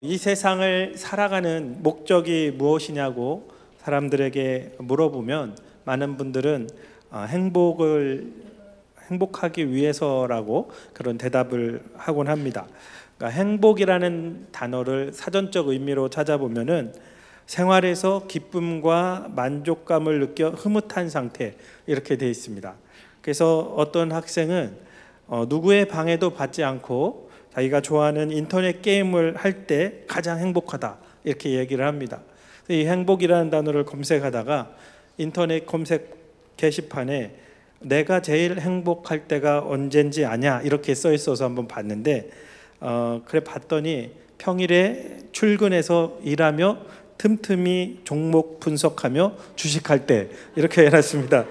이 세상을 살아가는 목적이 무엇이냐고 사람들에게 물어보면 많은 분들은 행복하기 위해서라고 그런 대답을 하곤 합니다. 그러니까 행복이라는 단어를 사전적 의미로 찾아보면은 생활에서 기쁨과 만족감을 느껴 흐뭇한 상태, 이렇게 되어 있습니다. 그래서 어떤 학생은 누구의 방해도 받지 않고 자기가 좋아하는 인터넷 게임을 할 때 가장 행복하다, 이렇게 얘기를 합니다. 이 행복이라는 단어를 검색하다가 인터넷 검색 게시판에 내가 제일 행복할 때가 언젠지 아냐, 이렇게 써 있어서 한번 봤는데 그래 봤더니 평일에 출근해서 일하며 틈틈이 종목 분석하며 주식할 때, 이렇게 해놨습니다.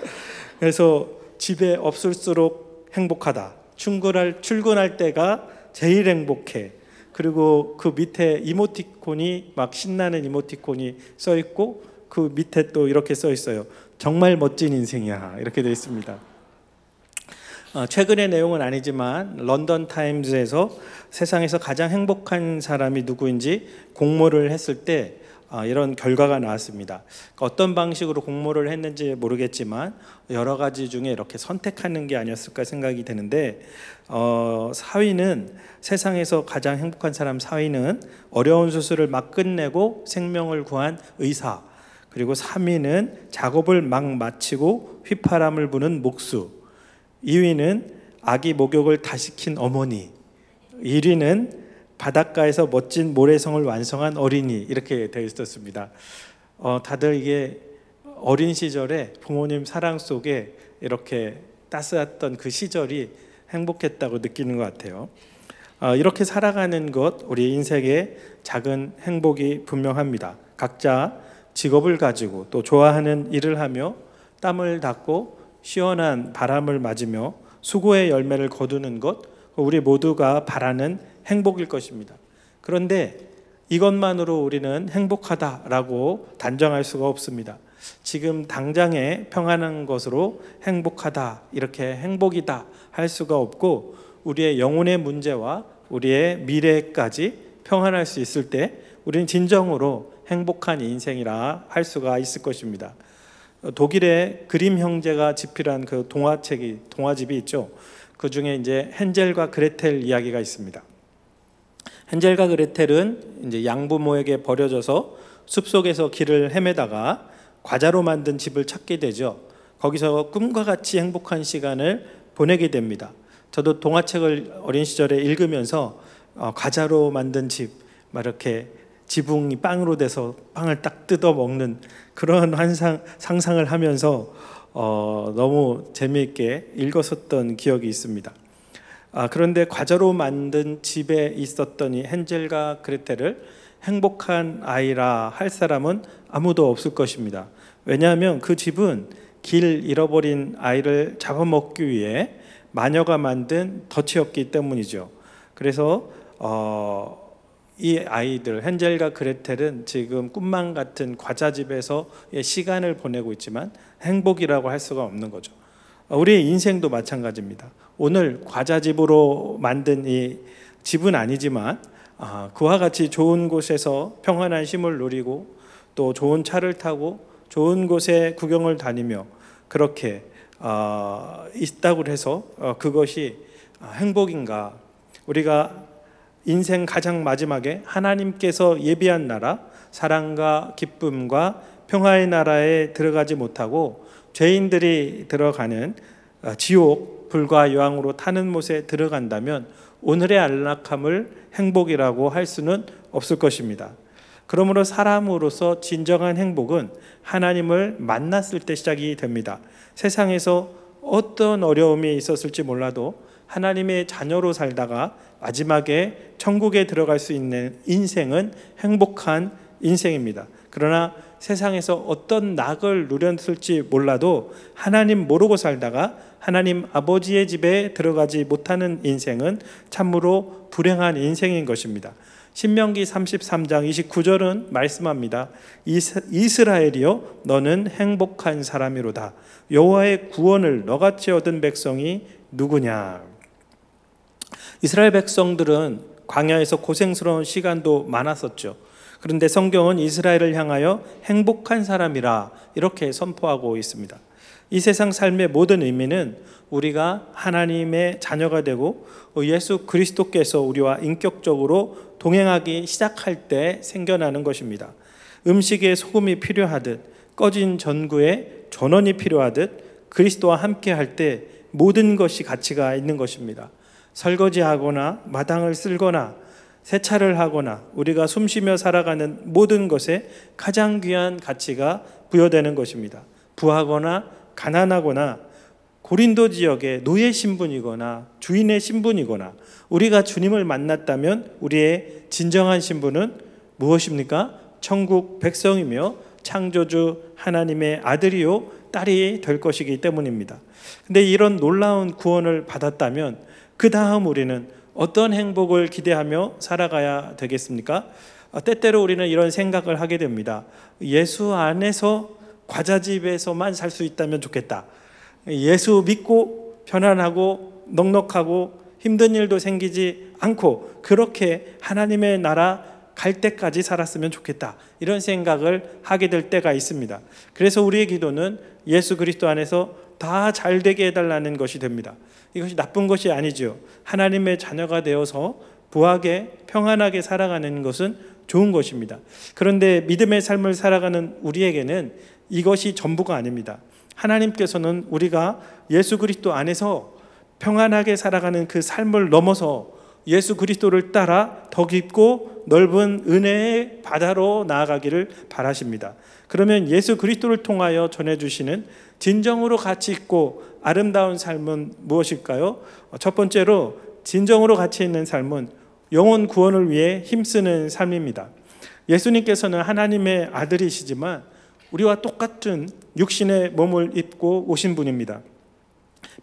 그래서 집에 없을수록 행복하다, 출근할 때가 제일 행복해. 그리고 그 밑에 이모티콘이 막 신나는 이모티콘이 써 있고 그 밑에 또 이렇게 써 있어요. 정말 멋진 인생이야, 이렇게 되어 있습니다. 최근의 내용은 아니지만 런던 타임즈에서 세상에서 가장 행복한 사람이 누구인지 공모를 했을 때 이런 결과가 나왔습니다. 어떤 방식으로 공모를 했는지 모르겠지만 여러 가지 중에 이렇게 선택하는 게 아니었을까 생각이 되는데 4위는, 세상에서 가장 행복한 사람 4위는 어려운 수술을 막 끝내고 생명을 구한 의사, 그리고 3위는 작업을 막 마치고 휘파람을 부는 목수, 2위는 아기 목욕을 다 시킨 어머니, 1위는 바닷가에서 멋진 모래성을 완성한 어린이, 이렇게 되어 있었습니다. 다들 이게 어린 시절에 부모님 사랑 속에 이렇게 따스했던 그 시절이 행복했다고 느끼는 것 같아요. 이렇게 살아가는 것, 우리 인생의 작은 행복이 분명합니다. 각자 직업을 가지고 또 좋아하는 일을 하며 땀을 닦고 시원한 바람을 맞으며 수고의 열매를 거두는 것, 우리 모두가 바라는 행복일 것입니다. 그런데 이것만으로 우리는 행복하다라고 단정할 수가 없습니다. 지금 당장에 평안한 것으로 행복하다, 이렇게 행복이다 할 수가 없고, 우리의 영혼의 문제와 우리의 미래까지 평안할 수 있을 때 우리는 진정으로 행복한 인생이라 할 수가 있을 것입니다. 독일의 그림 형제가 집필한 그 동화집이 있죠. 그 중에 이제 헨젤과 그레텔 이야기가 있습니다. 헨젤과 그레텔은 이제 양부모에게 버려져서 숲속에서 길을 헤매다가 과자로 만든 집을 찾게 되죠. 거기서 꿈과 같이 행복한 시간을 보내게 됩니다. 저도 동화책을 어린 시절에 읽으면서 과자로 만든 집, 막 이렇게 지붕이 빵으로 돼서 빵을 딱 뜯어 먹는 그런 상상을 하면서 너무 재미있게 읽었었던 기억이 있습니다. 그런데 과자로 만든 집에 있었던 이 헨젤과 그레텔을 행복한 아이라 할 사람은 아무도 없을 것입니다. 왜냐하면 그 집은 길 잃어버린 아이를 잡아먹기 위해 마녀가 만든 덫이었기 때문이죠. 그래서 이 아이들 헨젤과 그레텔은 지금 꿈만 같은 과자집에서의 시간을 보내고 있지만 행복이라고 할 수가 없는 거죠. 우리의 인생도 마찬가지입니다. 오늘 과자집으로 만든 이 집은 아니지만 그와 같이 좋은 곳에서 평안한 쉼을 누리고 또 좋은 차를 타고 좋은 곳에 구경을 다니며 그렇게 있다고 해서 그것이 행복인가? 우리가 인생 가장 마지막에 하나님께서 예비한 나라, 사랑과 기쁨과 평화의 나라에 들어가지 못하고 죄인들이 들어가는 지옥, 불과 여왕으로 타는 못에 들어간다면 오늘의 안락함을 행복이라고 할 수는 없을 것입니다. 그러므로 사람으로서 진정한 행복은 하나님을 만났을 때 시작이 됩니다. 세상에서 어떤 어려움이 있었을지 몰라도 하나님의 자녀로 살다가 마지막에 천국에 들어갈 수 있는 인생은 행복한 인생입니다. 그러나 세상에서 어떤 낙을 누렸을지 몰라도 하나님 모르고 살다가 하나님 아버지의 집에 들어가지 못하는 인생은 참으로 불행한 인생인 것입니다. 신명기 33장 29절은 말씀합니다. 이스라엘이여 너는 행복한 사람이로다. 여호와의 구원을 너같이 얻은 백성이 누구냐. 이스라엘 백성들은 광야에서 고생스러운 시간도 많았었죠. 그런데 성경은 이스라엘을 향하여 행복한 사람이라 이렇게 선포하고 있습니다. 이 세상 삶의 모든 의미는 우리가 하나님의 자녀가 되고 예수 그리스도께서 우리와 인격적으로 동행하기 시작할 때 생겨나는 것입니다. 음식에 소금이 필요하듯 꺼진 전구에 전원이 필요하듯 그리스도와 함께 할 때 모든 것이 가치가 있는 것입니다. 설거지하거나 마당을 쓸거나 세차를 하거나 우리가 숨쉬며 살아가는 모든 것에 가장 귀한 가치가 부여되는 것입니다. 부하거나 가난하거나 고린도 지역의 노예 신분이거나 주인의 신분이거나 우리가 주님을 만났다면 우리의 진정한 신분은 무엇입니까? 천국 백성이며 창조주 하나님의 아들이요 딸이 될 것이기 때문입니다. 근데 이런 놀라운 구원을 받았다면 그 다음 우리는 어떤 행복을 기대하며 살아가야 되겠습니까? 때때로 우리는 이런 생각을 하게 됩니다. 예수 안에서 과자집에서만 살 수 있다면 좋겠다. 예수 믿고 편안하고 넉넉하고 힘든 일도 생기지 않고 그렇게 하나님의 나라 갈 때까지 살았으면 좋겠다. 이런 생각을 하게 될 때가 있습니다. 그래서 우리의 기도는 예수 그리스도 안에서 다 잘 되게 해달라는 것이 됩니다. 이것이 나쁜 것이 아니죠. 하나님의 자녀가 되어서 부하게 평안하게 살아가는 것은 좋은 것입니다. 그런데 믿음의 삶을 살아가는 우리에게는 이것이 전부가 아닙니다. 하나님께서는 우리가 예수 그리스도 안에서 평안하게 살아가는 그 삶을 넘어서 예수 그리스도를 따라 더 깊고 넓은 은혜의 바다로 나아가기를 바라십니다. 그러면 예수 그리스도를 통하여 전해주시는 진정으로 가치 있고 아름다운 삶은 무엇일까요? 첫 번째로 진정으로 가치 있는 삶은 영혼 구원을 위해 힘쓰는 삶입니다. 예수님께서는 하나님의 아들이시지만 우리와 똑같은 육신의 몸을 입고 오신 분입니다.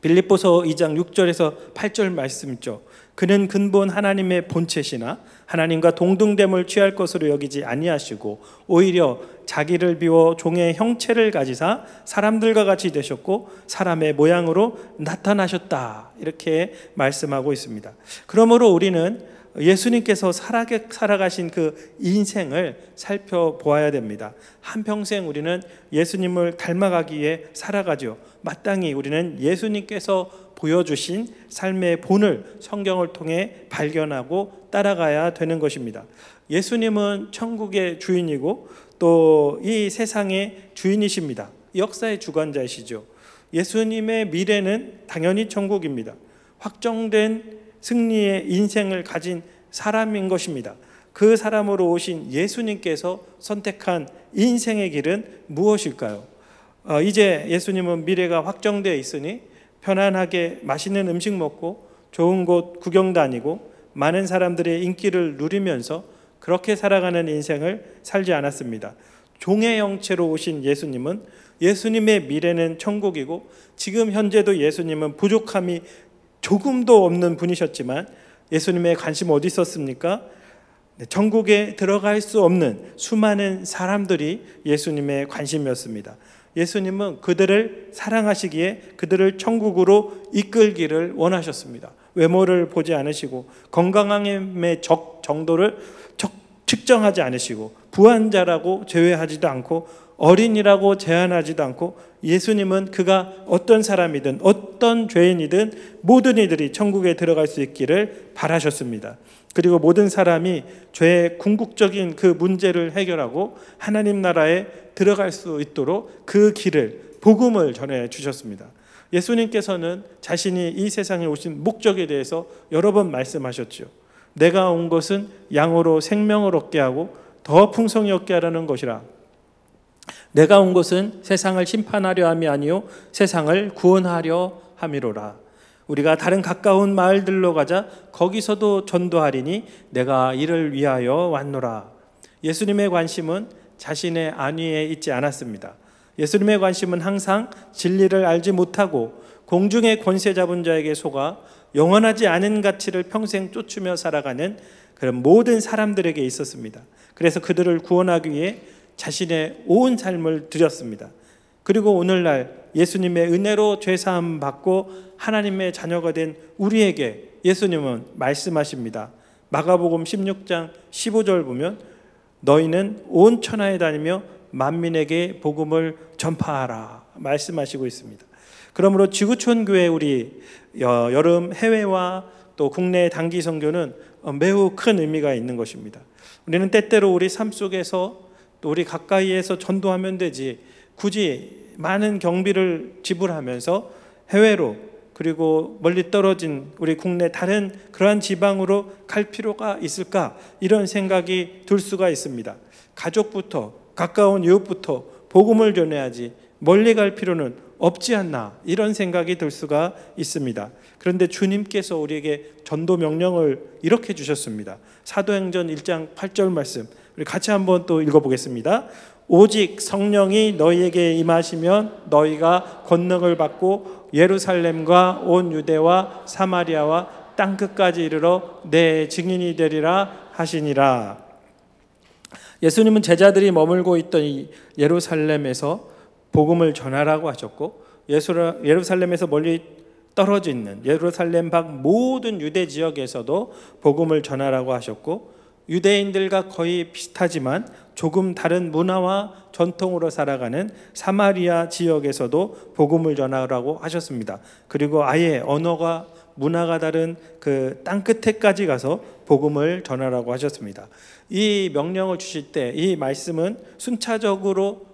빌립보서 2장 6절에서 8절 말씀 있죠. 그는 근본 하나님의 본체시나 하나님과 동등됨을 취할 것으로 여기지 아니하시고 오히려 자기를 비워 종의 형체를 가지사 사람들과 같이 되셨고 사람의 모양으로 나타나셨다. 이렇게 말씀하고 있습니다. 그러므로 우리는 예수님께서 살아가신 그 인생을 살펴보아야 됩니다. 한평생 우리는 예수님을 닮아가기 위해 살아가죠. 마땅히 우리는 예수님께서 보여주신 삶의 본을 성경을 통해 발견하고 따라가야 되는 것입니다. 예수님은 천국의 주인이고 또 이 세상의 주인이십니다. 역사의 주관자이시죠. 예수님의 미래는 당연히 천국입니다. 확정된 승리의 인생을 가진 사람인 것입니다. 그 사람으로 오신 예수님께서 선택한 인생의 길은 무엇일까요? 이제 예수님은 미래가 확정되어 있으니 편안하게 맛있는 음식 먹고 좋은 곳 구경 다니고 많은 사람들의 인기를 누리면서 그렇게 살아가는 인생을 살지 않았습니다. 종의 형체로 오신 예수님은 예수님의 미래는 천국이고 지금 현재도 예수님은 부족함이 조금도 없는 분이셨지만 예수님의 관심 어디 있었습니까? 천국에 들어갈 수 없는 수많은 사람들이 예수님의 관심이었습니다. 예수님은 그들을 사랑하시기에 그들을 천국으로 이끌기를 원하셨습니다. 외모를 보지 않으시고 건강함의 정도를 측정하지 않으시고 부한자라고 제외하지도 않고 어린이라고 제한하지도 않고 예수님은 그가 어떤 사람이든 어떤 죄인이든 모든 이들이 천국에 들어갈 수 있기를 바라셨습니다. 그리고 모든 사람이 죄의 궁극적인 그 문제를 해결하고 하나님 나라에 들어갈 수 있도록 그 길을 복음을 전해 주셨습니다. 예수님께서는 자신이 이 세상에 오신 목적에 대해서 여러 번 말씀하셨죠. 내가 온 것은 양으로 생명을 얻게 하고 더 풍성히 얻게 하라는 것이라. 내가 온 것은 세상을 심판하려 함이 아니요 세상을 구원하려 함이로라. 우리가 다른 가까운 마을들로 가자. 거기서도 전도하리니 내가 이를 위하여 왔노라. 예수님의 관심은 자신의 안위에 있지 않았습니다. 예수님의 관심은 항상 진리를 알지 못하고 공중의 권세 잡은 자에게 속아 영원하지 않은 가치를 평생 쫓으며 살아가는 그런 모든 사람들에게 있었습니다. 그래서 그들을 구원하기 위해 자신의 온 삶을 드렸습니다. 그리고 오늘날 예수님의 은혜로 죄사함 받고 하나님의 자녀가 된 우리에게 예수님은 말씀하십니다. 마가복음 16장 15절 보면 너희는 온 천하에 다니며 만민에게 복음을 전파하라 말씀하시고 있습니다. 그러므로 지구촌 교회 우리 여름 해외와 또 국내 단기 선교는 매우 큰 의미가 있는 것입니다. 우리는 때때로 우리 삶 속에서 또 우리 가까이에서 전도하면 되지 굳이 많은 경비를 지불하면서 해외로 그리고 멀리 떨어진 우리 국내 다른 그러한 지방으로 갈 필요가 있을까? 이런 생각이 들 수가 있습니다. 가족부터 가까운 이웃부터 복음을 전해야지 멀리 갈 필요는 없지 않나 이런 생각이 들 수가 있습니다. 그런데 주님께서 우리에게 전도 명령을 이렇게 주셨습니다. 사도행전 1장 8절 말씀 우리 같이 한번 또 읽어보겠습니다. 오직 성령이 너희에게 임하시면 너희가 권능을 받고 예루살렘과 온 유대와 사마리아와 땅끝까지 이르러 내 증인이 되리라 하시니라. 예수님은 제자들이 머물고 있던 이 예루살렘에서 복음을 전하라고 하셨고 예루살렘에서 멀리 떨어져 있는 예루살렘 밖 모든 유대 지역에서도 복음을 전하라고 하셨고 유대인들과 거의 비슷하지만 조금 다른 문화와 전통으로 살아가는 사마리아 지역에서도 복음을 전하라고 하셨습니다. 그리고 아예 언어가 문화가 다른 그 땅끝에까지 가서 복음을 전하라고 하셨습니다. 이 명령을 주실 때 이 말씀은 순차적으로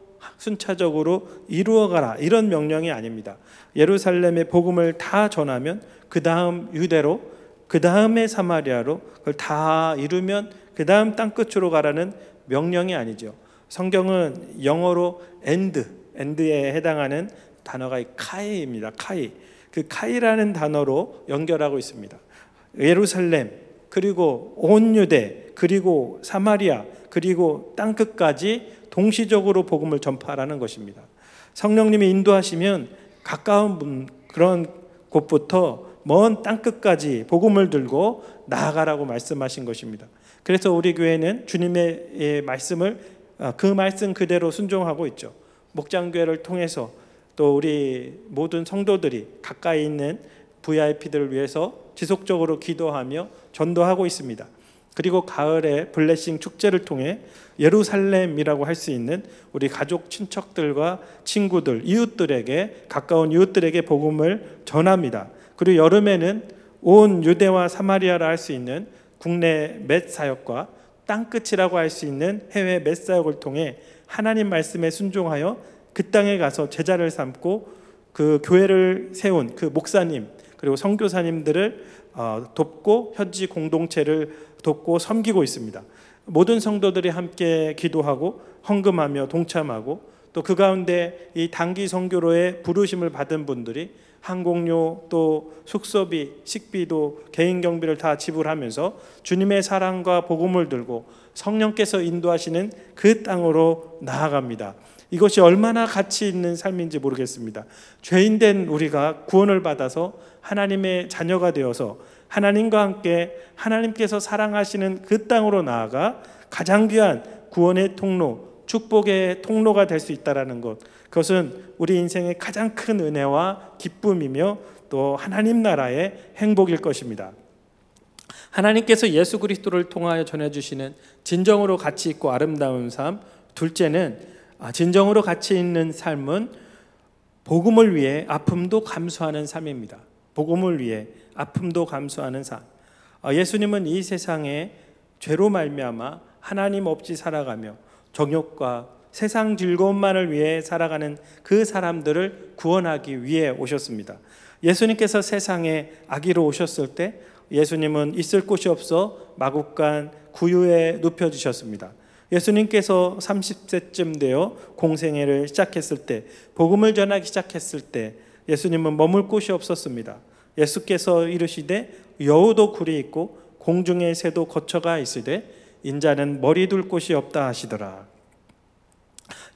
이루어가라 이런 명령이 아닙니다. 예루살렘의 복음을 다 전하면 그 다음 유대로 그 다음에 사마리아로 그걸 다 이루면 그 다음 땅끝으로 가라는 명령이 아니죠. 성경은 영어로 end에 해당하는 단어가 카이입니다. 그 카이라는 단어로 연결하고 있습니다. 예루살렘 그리고 온 유대 그리고 사마리아 그리고 땅끝까지 동시적으로 복음을 전파하라는 것입니다. 성령님이 인도하시면 가까운 그런 곳부터 먼 땅끝까지 복음을 들고 나아가라고 말씀하신 것입니다. 그래서 우리 교회는 주님의 말씀을 그 말씀 그대로 순종하고 있죠. 목장교회를 통해서 또 우리 모든 성도들이 가까이 있는 VIP들을 위해서 지속적으로 기도하며 전도하고 있습니다. 그리고 가을에 블레싱 축제를 통해 예루살렘이라고 할 수 있는 우리 가족, 친척들과 친구들, 이웃들에게 가까운 이웃들에게 복음을 전합니다. 그리고 여름에는 온 유대와 사마리아라 할 수 있는 국내 맷 사역과 땅끝이라고 할 수 있는 해외 맷 사역을 통해 하나님 말씀에 순종하여 그 땅에 가서 제자를 삼고 그 교회를 세운 그 목사님 그리고 선교사님들을 돕고 현지 공동체를 돕고 섬기고 있습니다. 모든 성도들이 함께 기도하고 헌금하며 동참하고 또 그 가운데 이 단기 선교로의 부르심을 받은 분들이 항공료 또 숙소비, 식비도 개인 경비를 다 지불하면서 주님의 사랑과 복음을 들고 성령께서 인도하시는 그 땅으로 나아갑니다. 이것이 얼마나 가치 있는 삶인지 모르겠습니다. 죄인된 우리가 구원을 받아서 하나님의 자녀가 되어서 하나님과 함께 하나님께서 사랑하시는 그 땅으로 나아가 가장 귀한 구원의 통로, 축복의 통로가 될 수 있다는 것, 그것은 우리 인생의 가장 큰 은혜와 기쁨이며 또 하나님 나라의 행복일 것입니다. 하나님께서 예수 그리스도를 통하여 전해주시는 진정으로 가치 있고 아름다운 삶, 둘째는 진정으로 가치 있는 삶은 복음을 위해 아픔도 감수하는 삶입니다. 복음을 위해 아픔도 감수하는 삶. 예수님은 이 세상에 죄로 말미암아 하나님 없이 살아가며 정욕과 세상 즐거움만을 위해 살아가는 그 사람들을 구원하기 위해 오셨습니다. 예수님께서 세상에 아기로 오셨을 때 예수님은 있을 곳이 없어 마국간 구유에 눕혀주셨습니다. 예수님께서 30세쯤 되어 공생애를 시작했을 때, 복음을 전하기 시작했을 때 예수님은 머물 곳이 없었습니다. 예수께서 이르시되 여우도 굴이 있고 공중의 새도 거처가 있으되 인자는 머리 둘 곳이 없다 하시더라.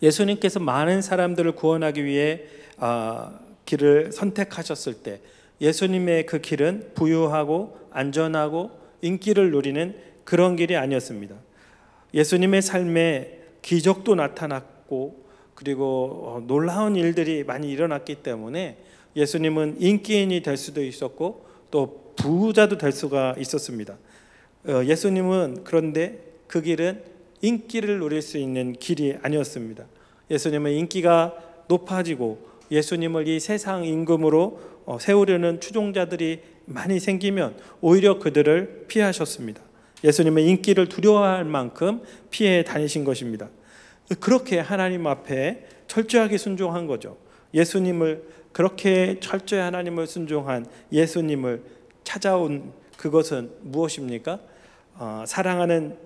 예수님께서 많은 사람들을 구원하기 위해 길을 선택하셨을 때 예수님의 그 길은 부유하고 안전하고 인기를 누리는 그런 길이 아니었습니다. 예수님의 삶에 기적도 나타났고 그리고 놀라운 일들이 많이 일어났기 때문에 예수님은 인기인이 될 수도 있었고 또 부자도 될 수가 있었습니다. 예수님은 그런데 그 길은 인기를 누릴 수 있는 길이 아니었습니다. 예수님은 인기가 높아지고 예수님을 이 세상 임금으로 세우려는 추종자들이 많이 생기면 오히려 그들을 피하셨습니다. 예수님은 인기를 두려워할 만큼 피해 다니신 것입니다. 그렇게 하나님 앞에 철저하게 순종한 거죠. 예수님을 그렇게 철저히 하나님을 순종한 예수님을 찾아온 그것은 무엇입니까? 사랑하는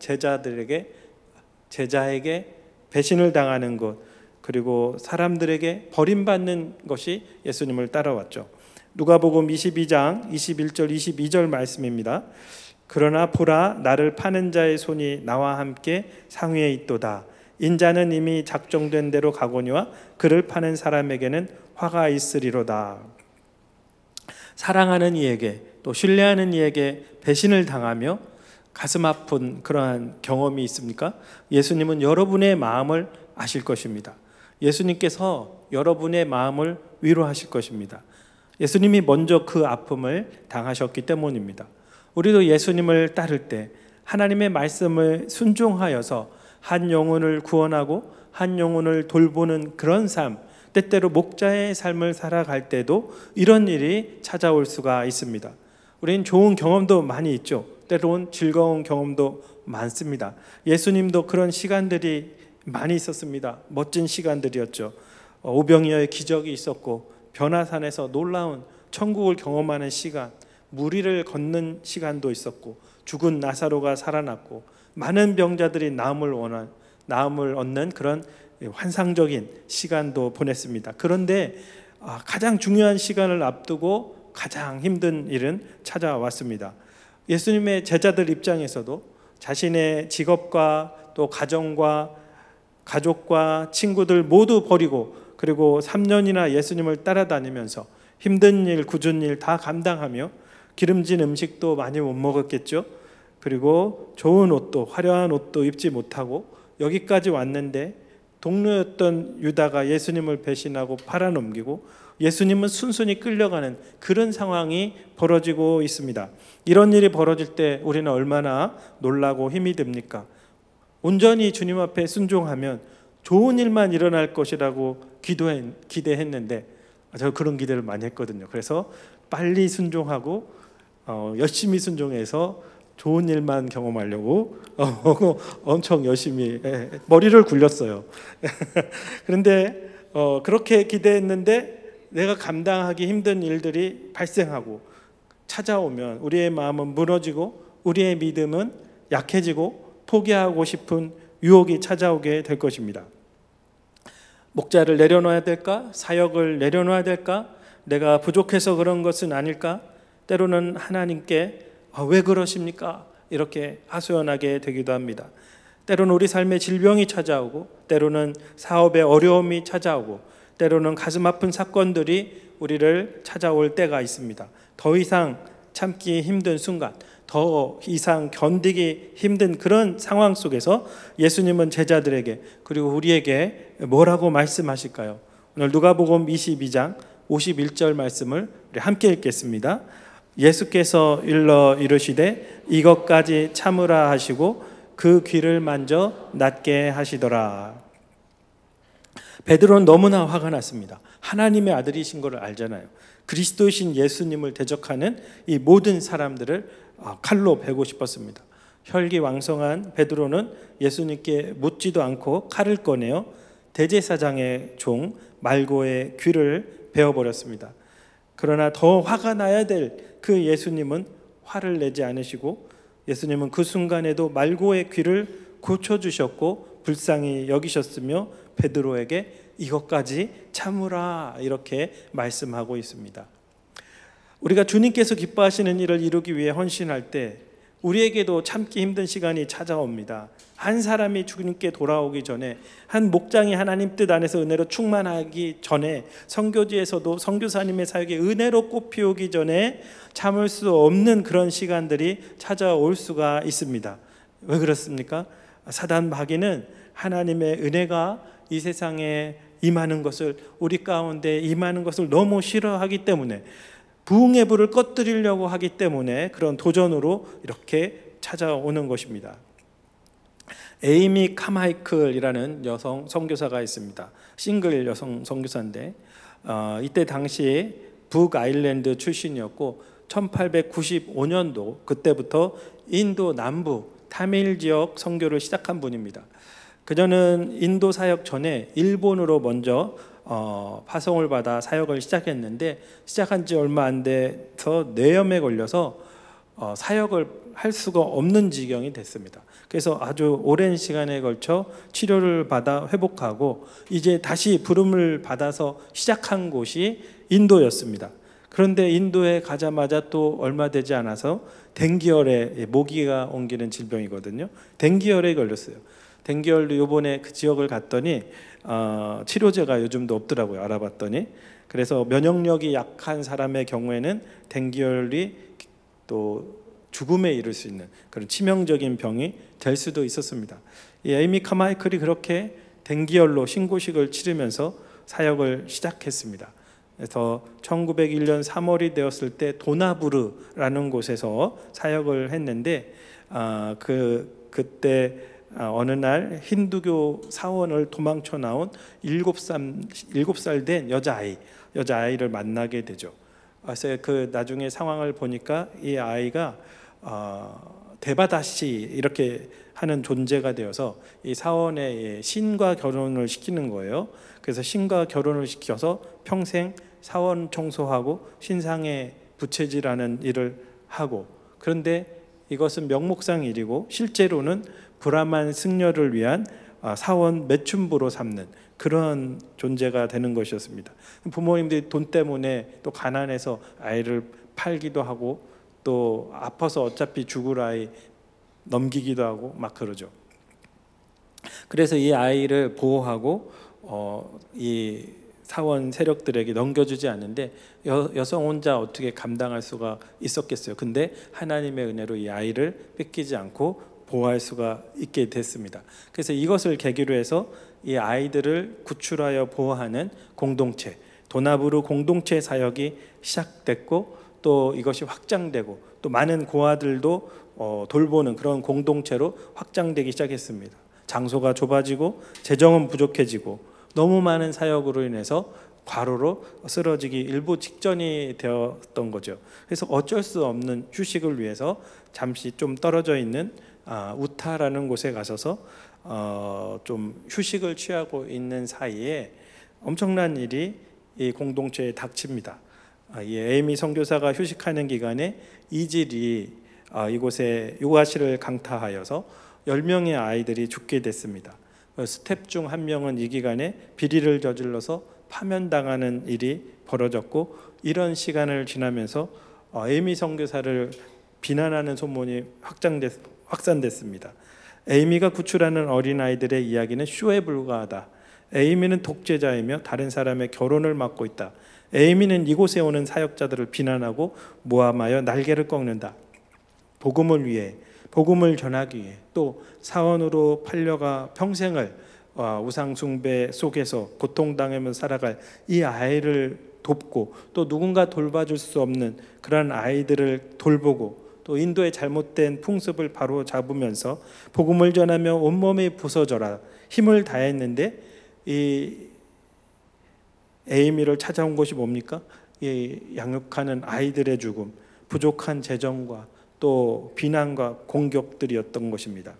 제자에게 배신을 당하는 것, 그리고 사람들에게 버림받는 것이 예수님을 따라왔죠. 누가복음 22장 21절 22절 말씀입니다. 그러나 보라, 나를 파는 자의 손이 나와 함께 상위에 있도다. 인자는 이미 작정된 대로 가거니와 그를 파는 사람에게는 화가 있으리로다. 사랑하는 이에게, 또 신뢰하는 이에게 배신을 당하며 가슴 아픈 그러한 경험이 있습니까? 예수님은 여러분의 마음을 아실 것입니다. 예수님께서 여러분의 마음을 위로하실 것입니다. 예수님이 먼저 그 아픔을 당하셨기 때문입니다. 우리도 예수님을 따를 때 하나님의 말씀을 순종하여서 한 영혼을 구원하고 한 영혼을 돌보는 그런 삶, 때때로 목자의 삶을 살아갈 때도 이런 일이 찾아올 수가 있습니다. 우리는 좋은 경험도 많이 있죠. 때로는 즐거운 경험도 많습니다. 예수님도 그런 시간들이 많이 있었습니다. 멋진 시간들이었죠. 오병이어의 기적이 있었고, 변화산에서 놀라운 천국을 경험하는 시간, 무리를 걷는 시간도 있었고, 죽은 나사로가 살아났고, 많은 병자들이 나음을 얻는 그런 환상적인 시간도 보냈습니다. 그런데 가장 중요한 시간을 앞두고 가장 힘든 일은 찾아왔습니다. 예수님의 제자들 입장에서도 자신의 직업과 또 가정과 가족과 친구들 모두 버리고, 그리고 3년이나 예수님을 따라다니면서 힘든 일, 굳은 일 다 감당하며 기름진 음식도 많이 못 먹었겠죠. 그리고 좋은 옷도, 화려한 옷도 입지 못하고 여기까지 왔는데 동료였던 유다가 예수님을 배신하고 팔아넘기고 예수님은 순순히 끌려가는 그런 상황이 벌어지고 있습니다. 이런 일이 벌어질 때 우리는 얼마나 놀라고 힘이 듭니까? 온전히 주님 앞에 순종하면 좋은 일만 일어날 것이라고 기대했는데, 저 그런 기대를 많이 했거든요. 그래서 빨리 순종하고 열심히 순종해서 좋은 일만 경험하려고 엄청 열심히 머리를 굴렸어요. 그런데 그렇게 기대했는데 내가 감당하기 힘든 일들이 발생하고 찾아오면 우리의 마음은 무너지고 우리의 믿음은 약해지고 포기하고 싶은 유혹이 찾아오게 될 것입니다. 목자를 내려놓아야 될까? 사역을 내려놓아야 될까? 내가 부족해서 그런 것은 아닐까? 때로는 하나님께 왜 그러십니까? 이렇게 하소연하게 되기도 합니다. 때로는 우리 삶에 질병이 찾아오고, 때로는 사업에 어려움이 찾아오고, 때로는 가슴 아픈 사건들이 우리를 찾아올 때가 있습니다. 더 이상 참기 힘든 순간, 더 이상 견디기 힘든 그런 상황 속에서 예수님은 제자들에게, 그리고 우리에게 뭐라고 말씀하실까요? 오늘 누가복음 22장 51절 말씀을 우리 함께 읽겠습니다. 예수께서 일러 이르시되 이것까지 참으라 하시고 그 귀를 만져 낫게 하시더라. 베드로는 너무나 화가 났습니다. 하나님의 아들이신 것을 알잖아요. 그리스도이신 예수님을 대적하는 이 모든 사람들을 칼로 베고 싶었습니다. 혈기왕성한 베드로는 예수님께 묻지도 않고 칼을 꺼내어 대제사장의 종 말고의 귀를 베어버렸습니다. 그러나 더 화가 나야 될 그 예수님은 화를 내지 않으시고, 예수님은 그 순간에도 말고의 귀를 고쳐주셨고 불쌍히 여기셨으며 베드로에게 이것까지 참으라 이렇게 말씀하고 있습니다. 우리가 주님께서 기뻐하시는 일을 이루기 위해 헌신할 때 우리에게도 참기 힘든 시간이 찾아옵니다. 한 사람이 주님께 돌아오기 전에, 한 목장이 하나님 뜻 안에서 은혜로 충만하기 전에, 선교지에서도 선교사님의 사역이 은혜로 꽃피우기 전에 참을 수 없는 그런 시간들이 찾아올 수가 있습니다. 왜 그렇습니까? 사단 마귀는 하나님의 은혜가 이 세상에 임하는 것을, 우리 가운데 임하는 것을 너무 싫어하기 때문에, 부흥의 불을 꺼뜨리려고 하기 때문에 그런 도전으로 이렇게 찾아오는 것입니다. 에이미 카마이클이라는 여성 선교사가 있습니다. 싱글 여성 선교사인데 이때 당시에 북 아일랜드 출신이었고 1895년도 그때부터 인도 남부 타밀 지역 선교를 시작한 분입니다. 그녀는 인도 사역 전에 일본으로 먼저 파송을 받아 사역을 시작했는데 시작한 지 얼마 안 돼서 뇌염에 걸려서 사역을 할 수가 없는 지경이 됐습니다. 그래서 아주 오랜 시간에 걸쳐 치료를 받아 회복하고 이제 다시 부름을 받아서 시작한 곳이 인도였습니다. 그런데 인도에 가자마자 또 얼마 되지 않아서 댕기열에, 모기가 옮기는 질병이거든요. 댕기열에 걸렸어요. 댕기열도 요번에 그 지역을 갔더니 치료제가 요즘도 없더라고요. 알아봤더니. 그래서 면역력이 약한 사람의 경우에는 댕기열이 또 죽음에 이를 수 있는 그런 치명적인 병이 될 수도 있었습니다. 이 에이미 카마이클이 그렇게 댕기열로 신고식을 치르면서 사역을 시작했습니다. 그래서 1901년 3월이 되었을 때 도나부르라는 곳에서 사역을 했는데 그때 어느 날 힌두교 사원을 도망쳐 나온 7살 된 여자아이를 만나게 되죠. 그래서 그 나중에 상황을 보니까 이 아이가 데바다시 이렇게 하는 존재가 되어서 이 사원의 신과 결혼을 시키는 거예요. 그래서 신과 결혼을 시켜서 평생 사원 청소하고 신상에 부채질하는 일을 하고, 그런데 이것은 명목상 일이고 실제로는 브라만 승려를 위한 사원 매춘부로 삼는 그런 존재가 되는 것이었습니다. 부모님들이 돈 때문에 또 가난해서 아이를 팔기도 하고 또 아파서 어차피 죽을 아이 넘기기도 하고 막 그러죠. 그래서 이 아이를 보호하고 이 사원 세력들에게 넘겨주지 않는데 여성 혼자 어떻게 감당할 수가 있었겠어요. 근데 하나님의 은혜로 이 아이를 뺏기지 않고 보호할 수가 있게 됐습니다. 그래서 이것을 계기로 해서 이 아이들을 구출하여 보호하는 공동체, 도나부르 공동체 사역이 시작됐고 또 이것이 확장되고 또 많은 고아들도 돌보는 그런 공동체로 확장되기 시작했습니다. 장소가 좁아지고 재정은 부족해지고 너무 많은 사역으로 인해서 과로로 쓰러지기 일부 직전이 되었던 거죠. 그래서 어쩔 수 없는 휴식을 위해서 잠시 좀 떨어져 있는 우타라는 곳에 가셔서 좀 휴식을 취하고 있는 사이에 엄청난 일이 이 공동체에 닥칩니다. 이 에이미 선교사가 휴식하는 기간에 이질이 이곳에 요가실을 강타하여서 10명의 아이들이 죽게 됐습니다. 스텝 중 한 명은 이 기간에 비리를 저질러서 파면당하는 일이 벌어졌고, 이런 시간을 지나면서 에이미 선교사를 비난하는 소문이 확산됐습니다. 에이미가 구출하는 어린아이들의 이야기는 쇼에 불과하다. 에이미는 독재자이며 다른 사람의 결혼을 막고 있다. 에이미는 이곳에 오는 사역자들을 비난하고 모함하여 날개를 꺾는다. 복음을 위해, 복음을 전하기 위해, 또 사원으로 팔려가 평생을 우상 숭배 속에서 고통당하며 살아갈 이 아이를 돕고 또 누군가 돌봐줄 수 없는 그런 아이들을 돌보고 또 인도의 잘못된 풍습을 바로 잡으면서 복음을 전하며 온몸이 부서져라 힘을 다했는데 이 에이미를 찾아온 것이 뭡니까? 이 양육하는 아이들의 죽음, 부족한 재정과 또 비난과 공격들이었던 것입니다.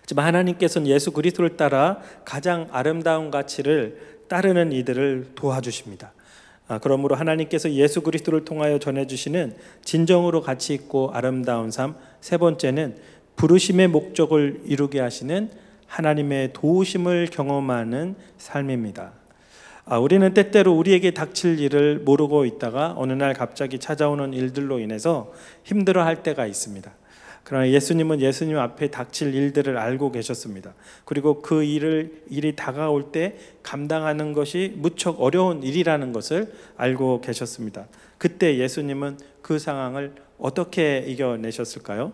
하지만 하나님께서는 예수 그리스도를 따라 가장 아름다운 가치를 따르는 이들을 도와주십니다. 그러므로 하나님께서 예수 그리스도를 통하여 전해주시는 진정으로 가치 있고 아름다운 삶, 세 번째는 부르심의 목적을 이루게 하시는 하나님의 도우심을 경험하는 삶입니다. 우리는 때때로 우리에게 닥칠 일을 모르고 있다가 어느 날 갑자기 찾아오는 일들로 인해서 힘들어할 때가 있습니다. 그러나 예수님은 예수님 앞에 닥칠 일들을 알고 계셨습니다. 그리고 그 일이 다가올 때 감당하는 것이 무척 어려운 일이라는 것을 알고 계셨습니다. 그때 예수님은 그 상황을 어떻게 이겨내셨을까요?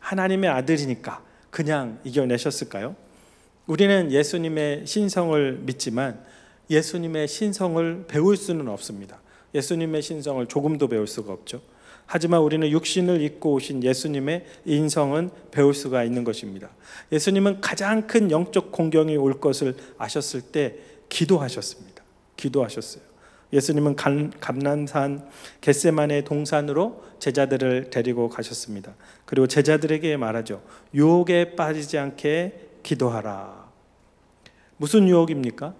하나님의 아들이니까 그냥 이겨내셨을까요? 우리는 예수님의 신성을 믿지만 예수님의 신성을 배울 수는 없습니다. 예수님의 신성을 조금도 배울 수가 없죠. 하지만 우리는 육신을 입고 오신 예수님의 인성은 배울 수가 있는 것입니다. 예수님은 가장 큰 영적 공경이 올 것을 아셨을 때 기도하셨습니다. 기도하셨어요. 예수님은 감난산 겟세마네 동산으로 제자들을 데리고 가셨습니다. 그리고 제자들에게 말하죠. 유혹에 빠지지 않게 기도하라. 무슨 유혹입니까?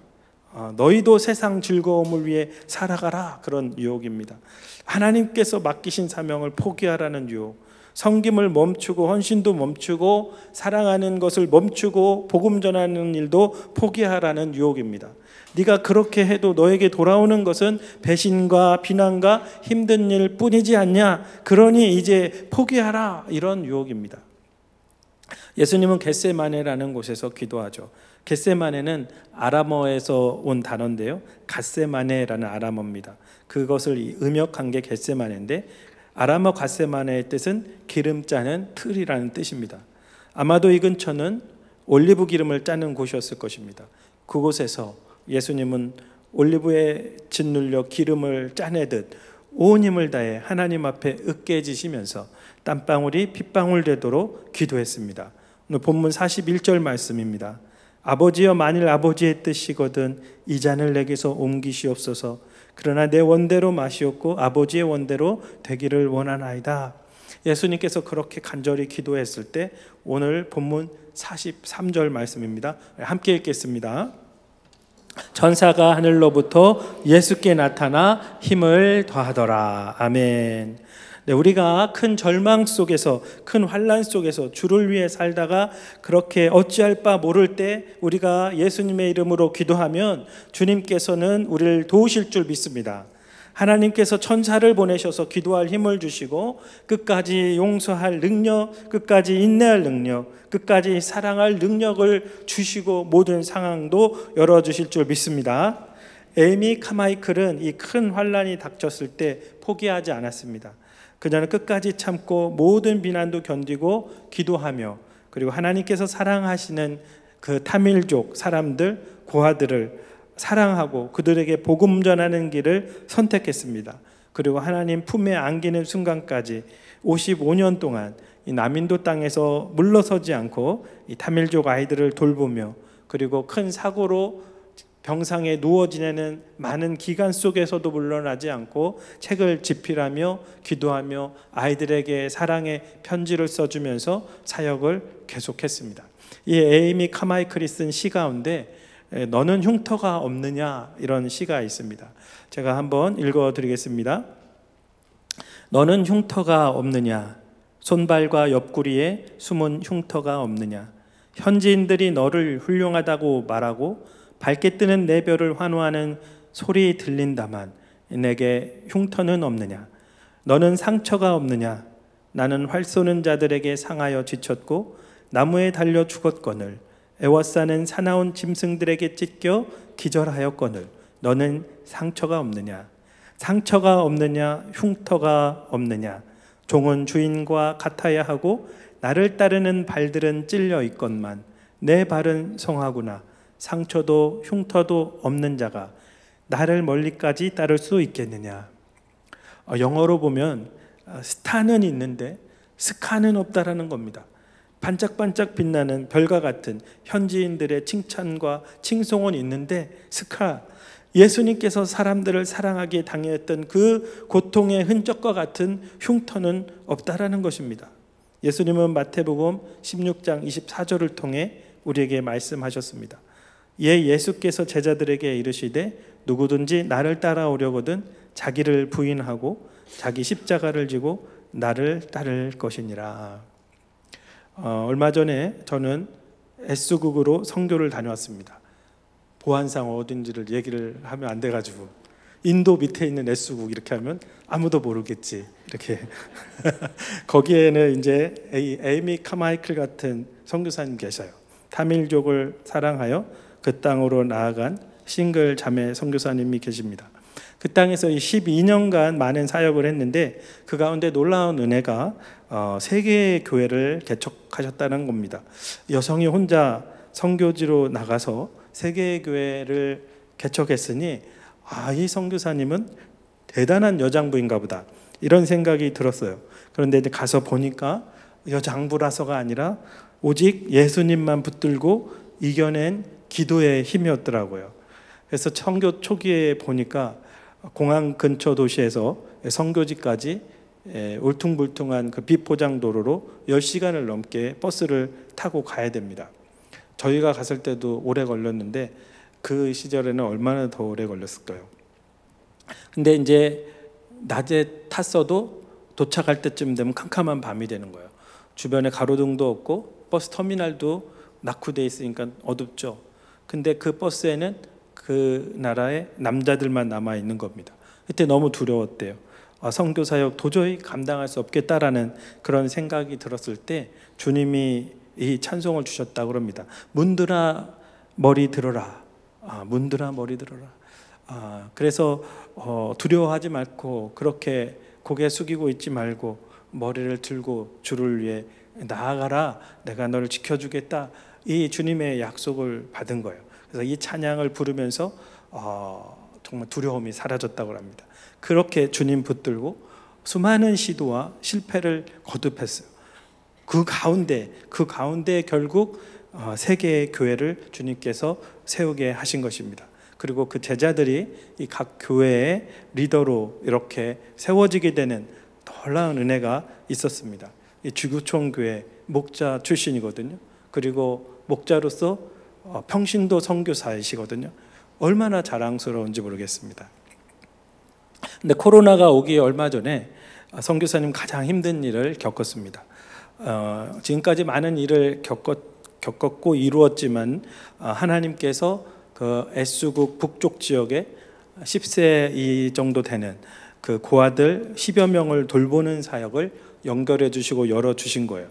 너희도 세상 즐거움을 위해 살아가라. 그런 유혹입니다. 하나님께서 맡기신 사명을 포기하라는 유혹. 섬김을 멈추고 헌신도 멈추고 사랑하는 것을 멈추고 복음 전하는 일도 포기하라는 유혹입니다. 네가 그렇게 해도 너에게 돌아오는 것은 배신과 비난과 힘든 일 뿐이지 않냐. 그러니 이제 포기하라. 이런 유혹입니다. 예수님은 겟세마네라는 곳에서 기도하죠. 겟세마네는 아람어에서 온 단어인데요. 갓세마네라는 아람어입니다. 그것을 음역한 게 겟세마네인데 아람어 갓세마네의 뜻은 기름 짜는 틀이라는 뜻입니다. 아마도 이 근처는 올리브 기름을 짜는 곳이었을 것입니다. 그곳에서 예수님은 올리브에 짓눌려 기름을 짜내듯 온 힘을 다해 하나님 앞에 으깨지시면서 땀방울이 핏방울 되도록 기도했습니다. 오늘 본문 41절 말씀입니다. 아버지여, 만일 아버지의 뜻이거든 이 잔을 내게서 옮기시옵소서. 그러나 내 원대로 마시옵고 아버지의 원대로 되기를 원하나이다. 예수님께서 그렇게 간절히 기도했을 때 오늘 본문 43절 말씀입니다. 함께 읽겠습니다. 전사가 하늘로부터 예수께 나타나 힘을 더하더라. 아멘. 네, 우리가 큰 절망 속에서, 큰 환난 속에서 주를 위해 살다가 그렇게 어찌할 바 모를 때 우리가 예수님의 이름으로 기도하면 주님께서는 우리를 도우실 줄 믿습니다. 하나님께서 천사를 보내셔서 기도할 힘을 주시고 끝까지 용서할 능력, 끝까지 인내할 능력, 끝까지 사랑할 능력을 주시고 모든 상황도 열어주실 줄 믿습니다. 에이미 카마이클은 이 큰 환난이 닥쳤을 때 포기하지 않았습니다. 그녀는 끝까지 참고 모든 비난도 견디고 기도하며 그리고 하나님께서 사랑하시는 그 타밀족 사람들, 고아들을 사랑하고 그들에게 복음 전하는 길을 선택했습니다. 그리고 하나님 품에 안기는 순간까지 55년 동안 이 남인도 땅에서 물러서지 않고 이 타밀족 아이들을 돌보며 그리고 큰 사고로 병상에 누워 지내는 많은 기간 속에서도 물러나지 않고 책을 집필하며 기도하며 아이들에게 사랑의 편지를 써주면서 사역을 계속했습니다. 이 에이미 카마이클이 쓴 시 가운데 너는 흉터가 없느냐 이런 시가 있습니다. 제가 한번 읽어드리겠습니다. 너는 흉터가 없느냐, 손발과 옆구리에 숨은 흉터가 없느냐, 현지인들이 너를 훌륭하다고 말하고 밝게 뜨는 내 별을 환호하는 소리 들린다만 내게 흉터는 없느냐, 너는 상처가 없느냐, 나는 활 쏘는 자들에게 상하여 지쳤고 나무에 달려 죽었거늘 애워싸는 사나운 짐승들에게 찢겨 기절하였거늘 너는 상처가 없느냐, 상처가 없느냐, 흉터가 없느냐, 종은 주인과 같아야 하고 나를 따르는 발들은 찔려 있건만 내 발은 성하구나. 상처도 흉터도 없는 자가 나를 멀리까지 따를 수 있겠느냐. 영어로 보면 스타는 있는데 스카는 없다라는 겁니다. 반짝반짝 빛나는 별과 같은 현지인들의 칭찬과 칭송은 있는데 스카, 예수님께서 사람들을 사랑하기에 당했던 그 고통의 흔적과 같은 흉터는 없다라는 것입니다. 예수님은 마태복음 16장 24절을 통해 우리에게 말씀하셨습니다. 예수께서 제자들에게 이르시되 누구든지 나를 따라오려거든 자기를 부인하고 자기 십자가를 지고 나를 따를 것이니라. 얼마 전에 저는 S국으로 선교를 다녀왔습니다. 보안상 어딘지를 얘기를 하면 안 돼가지고 인도 밑에 있는 S국 이렇게 하면 아무도 모르겠지 이렇게 거기에는 이제 에이미 카마이클 같은 선교사님 계셔요. 타밀족을 사랑하여 그 땅으로 나아간 싱글 자매 선교사님이 계십니다. 그 땅에서 12년간 많은 사역을 했는데 그 가운데 놀라운 은혜가 3개의 교회를 개척하셨다는 겁니다. 여성이 혼자 선교지로 나가서 3개의 교회를 개척했으니 이 선교사님은 대단한 여장부인가 보다. 이런 생각이 들었어요. 그런데 이제 가서 보니까 여장부라서가 아니라 오직 예수님만 붙들고 이겨낸 기도의 힘이었더라고요. 그래서 선교 초기에 보니까 공항 근처 도시에서 선교지까지 울퉁불퉁한 그 비포장 도로로 10시간을 넘게 버스를 타고 가야 됩니다. 저희가 갔을 때도 오래 걸렸는데 그 시절에는 얼마나 더 오래 걸렸을까요? 근데 이제 낮에 탔어도 도착할 때쯤 되면 캄캄한 밤이 되는 거예요. 주변에 가로등도 없고 버스 터미널도 낙후돼 있으니까 어둡죠. 근데 그 버스에는 그 나라의 남자들만 남아 있는 겁니다. 그때 너무 두려웠대요. 선교 사역 도저히 감당할 수 없겠다라는 그런 생각이 들었을 때 주님이 이 찬송을 주셨다고 합니다. 문들아 머리 들어라. 문들아 머리 들어라. 그래서 두려워하지 말고 그렇게 고개 숙이고 있지 말고 머리를 들고 주를 위해 나아가라. 내가 너를 지켜주겠다. 이 주님의 약속을 받은 거예요. 그래서 이 찬양을 부르면서 정말 두려움이 사라졌다고 합니다. 그렇게 주님 붙들고 수많은 시도와 실패를 거듭했어요. 그 가운데 결국 세 개의 교회를 주님께서 세우게 하신 것입니다. 그리고 그 제자들이 이 각 교회의 리더로 이렇게 세워지게 되는 놀라운 은혜가 있었습니다. 이 주교총 교회 목자 출신이거든요. 그리고 목자로서 평신도 선교사이시거든요. 얼마나 자랑스러운지 모르겠습니다. 근데 코로나가 오기 얼마 전에 선교사님 가장 힘든 일을 겪었습니다. 지금까지 많은 일을 겪었고 이루었지만 하나님께서 그 S국 북쪽 지역에 10세 이 정도 되는 그 고아들 10여 명을 돌보는 사역을 연결해 주시고 열어 주신 거예요.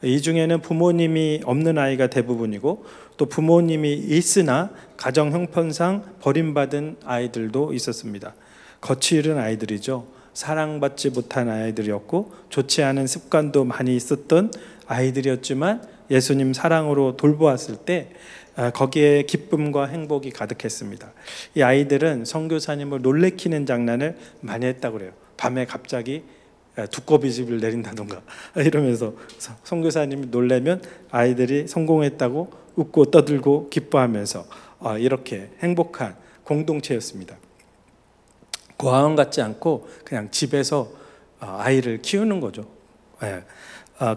이 중에는 부모님이 없는 아이가 대부분이고 또 부모님이 있으나 가정 형편상 버림받은 아이들도 있었습니다. 거칠은 아이들이죠. 사랑받지 못한 아이들이었고 좋지 않은 습관도 많이 있었던 아이들이었지만 예수님 사랑으로 돌보았을 때 거기에 기쁨과 행복이 가득했습니다. 이 아이들은 선교사님을 놀래키는 장난을 많이 했다고 그래요. 밤에 갑자기 두꺼비집을 내린다던가 이러면서 선교사님이 놀라면 아이들이 성공했다고 웃고 떠들고 기뻐하면서 이렇게 행복한 공동체였습니다. 고아원 같지 않고 그냥 집에서 아이를 키우는 거죠.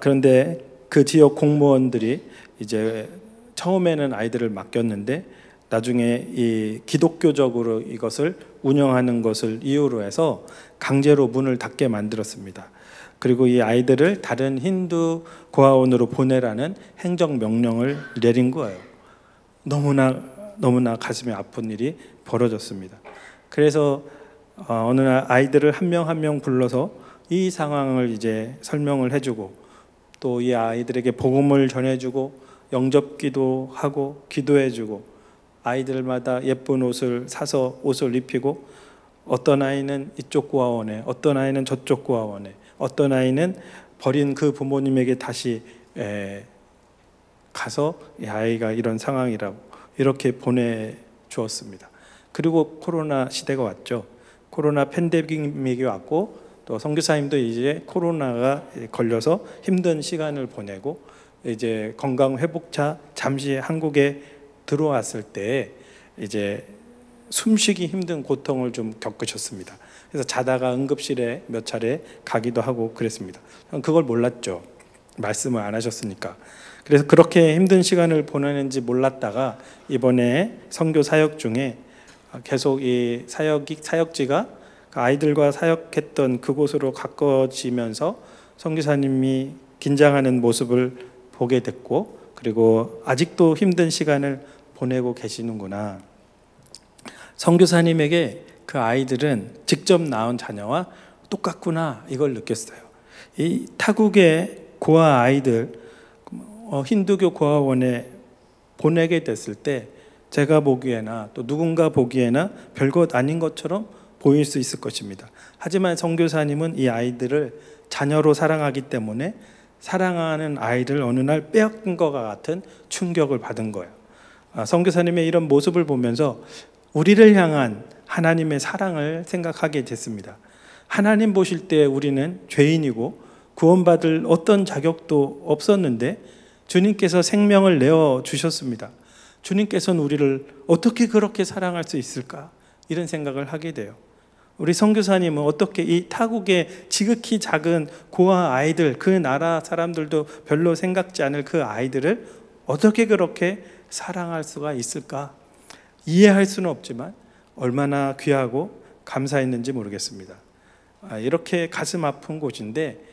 그런데 그 지역 공무원들이 이제 처음에는 아이들을 맡겼는데 나중에 이 기독교적으로 이것을 운영하는 것을 이유로 해서 강제로 문을 닫게 만들었습니다. 그리고 이 아이들을 다른 힌두 고아원으로 보내라는 행정 명령을 내린 거예요. 너무나 가슴이 아픈 일이 벌어졌습니다. 그래서 어느 날 아이들을 한 명 한 명 불러서 이 상황을 이제 설명을 해주고 또 이 아이들에게 복음을 전해주고 영접기도 하고 기도해주고 아이들마다 예쁜 옷을 사서 옷을 입히고 어떤 아이는 이쪽 고아원에 어떤 아이는 저쪽 고아원에 어떤 아이는 버린 그 부모님에게 다시 가서 이 아이가 이런 상황이라고 이렇게 보내주었습니다. 그리고 코로나 시대가 왔죠. 코로나 팬데믹이 왔고 또 선교사님도 이제 코로나가 걸려서 힘든 시간을 보내고 이제 건강 회복차 잠시 한국에 들어왔을 때 이제 숨쉬기 힘든 고통을 좀 겪으셨습니다. 그래서 자다가 응급실에 몇 차례 가기도 하고 그랬습니다. 그걸 몰랐죠. 말씀을 안 하셨으니까. 그래서 그렇게 힘든 시간을 보내는지 몰랐다가 이번에 선교 사역 중에 계속 이 사역지가 아이들과 사역했던 그곳으로 가까워지면서 선교사님이 긴장하는 모습을 보게 됐고 그리고 아직도 힘든 시간을 보내고 계시는구나. 선교사님에게 그 아이들은 직접 낳은 자녀와 똑같구나 이걸 느꼈어요. 이 타국의 고아 아이들 힌두교 고아원에 보내게 됐을 때 제가 보기에나 또 누군가 보기에나 별것 아닌 것처럼 보일 수 있을 것입니다. 하지만 선교사님은 이 아이들을 자녀로 사랑하기 때문에 사랑하는 아이를 어느 날 빼앗긴 것과 같은 충격을 받은 거예요. 선교사님의 이런 모습을 보면서 우리를 향한 하나님의 사랑을 생각하게 됐습니다. 하나님 보실 때 우리는 죄인이고 구원받을 어떤 자격도 없었는데 주님께서 생명을 내어 주셨습니다. 주님께서는 우리를 어떻게 그렇게 사랑할 수 있을까? 이런 생각을 하게 돼요. 우리 선교사님은 어떻게 이 타국의 지극히 작은 고아 아이들, 그 나라 사람들도 별로 생각지 않을 그 아이들을 어떻게 그렇게 사랑할 수가 있을까? 이해할 수는 없지만 얼마나 귀하고 감사했는지 모르겠습니다. 이렇게 가슴 아픈 곳인데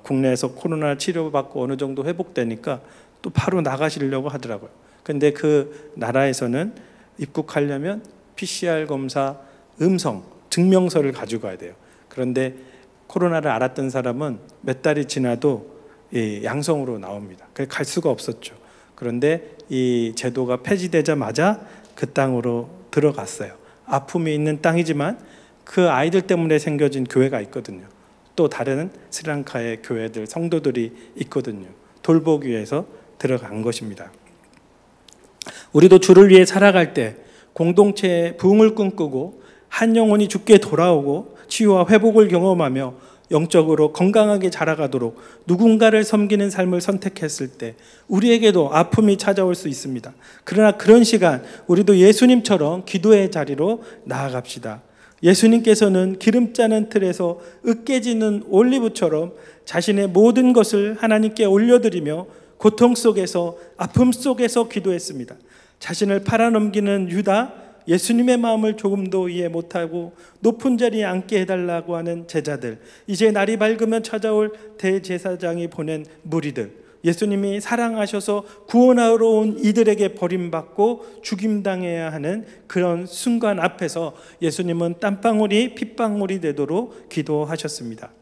국내에서 코로나 치료받고 어느 정도 회복되니까 또 바로 나가시려고 하더라고요. 근데 그 나라에서는 입국하려면 PCR 검사 음성 증명서를 가지고 가야 돼요. 그런데 코로나를 알았던 사람은 몇 달이 지나도 양성으로 나옵니다. 그래서 갈 수가 없었죠. 그런데 이 제도가 폐지되자마자 그 땅으로 들어갔어요. 아픔이 있는 땅이지만 그 아이들 때문에 생겨진 교회가 있거든요. 또 다른 스리랑카의 교회들, 성도들이 있거든요. 돌보기 위해서 들어간 것입니다. 우리도 주를 위해 살아갈 때 공동체의 부흥을 꿈꾸고 한 영혼이 주께 돌아오고 치유와 회복을 경험하며 영적으로 건강하게 자라가도록 누군가를 섬기는 삶을 선택했을 때 우리에게도 아픔이 찾아올 수 있습니다. 그러나 그런 시간 우리도 예수님처럼 기도의 자리로 나아갑시다. 예수님께서는 기름 짜는 틀에서 으깨지는 올리브처럼 자신의 모든 것을 하나님께 올려드리며 고통 속에서 아픔 속에서 기도했습니다. 자신을 팔아넘기는 유다, 예수님의 마음을 조금도 이해 못하고 높은 자리에 앉게 해달라고 하는 제자들, 이제 날이 밝으면 찾아올 대제사장이 보낸 무리들, 예수님이 사랑하셔서 구원하러 온 이들에게 버림받고 죽임당해야 하는 그런 순간 앞에서 예수님은 땀방울이 핏방울이 되도록 기도하셨습니다.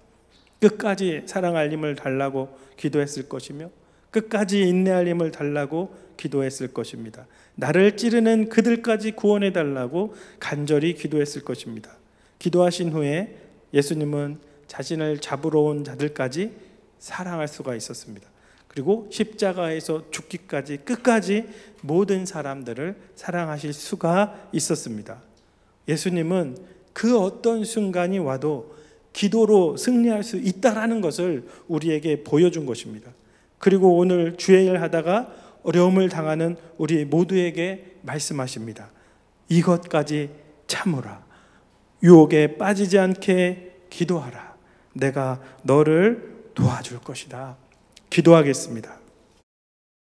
끝까지 사랑할 힘을 달라고 기도했을 것이며 끝까지 인내할 힘을 달라고 기도했을 것입니다. 나를 찌르는 그들까지 구원해 달라고 간절히 기도했을 것입니다. 기도하신 후에 예수님은 자신을 잡으러 온 자들까지 사랑할 수가 있었습니다. 그리고 십자가에서 죽기까지 끝까지 모든 사람들을 사랑하실 수가 있었습니다. 예수님은 그 어떤 순간이 와도 기도로 승리할 수 있다라는 것을 우리에게 보여준 것입니다. 그리고 오늘 주의 일 하다가 어려움을 당하는 우리 모두에게 말씀하십니다. 이것까지 참으라. 유혹에 빠지지 않게 기도하라. 내가 너를 도와줄 것이다. 기도하겠습니다.